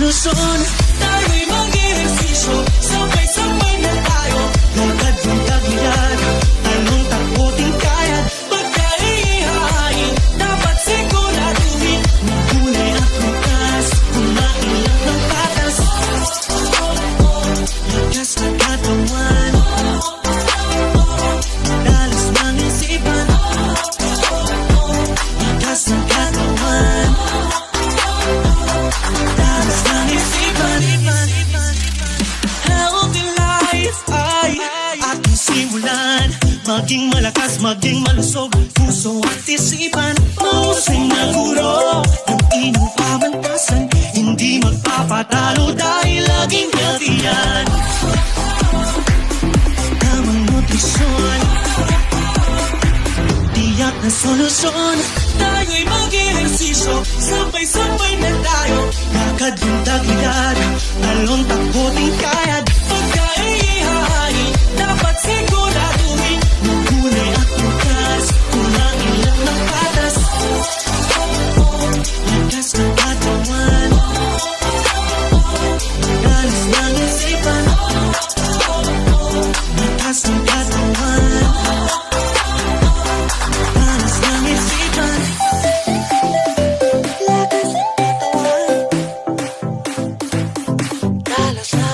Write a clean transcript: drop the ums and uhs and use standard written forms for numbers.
solusyon. Tayo'y mag-ehersisyo, sabay-sabay na tayo. Lakad yung tagilid, anong takuting kaya. Pagka-ihahain, dapat siguraduhin. Magkulay at bukas, kumain lang ng patas. Lakas na katawan, dalas ng isipan. Lakas na katawan, dalas ng isipan. Healthy life ay ating simulan. Maging malakas, maging malusog, puso at isipan. Mahusay na guro ng inyong pamantasan. Hindi magpapatalo dahil laging healthy yan. Tamang nutrisyon, tiyak na solusyon. Tayo'y mag-ehersisyo, sabay-sabay na tayo. Lakad yung tagilid, talon takuting kayad. Pagka-ihahain, dapat siguraduhin. Magkulay at bukas, kumain lang ng patas. Lakas ng katawan, dalas ng isipan. Lakas ng katawan, dalas ng isipan. Lakas ng katawan, dalas ng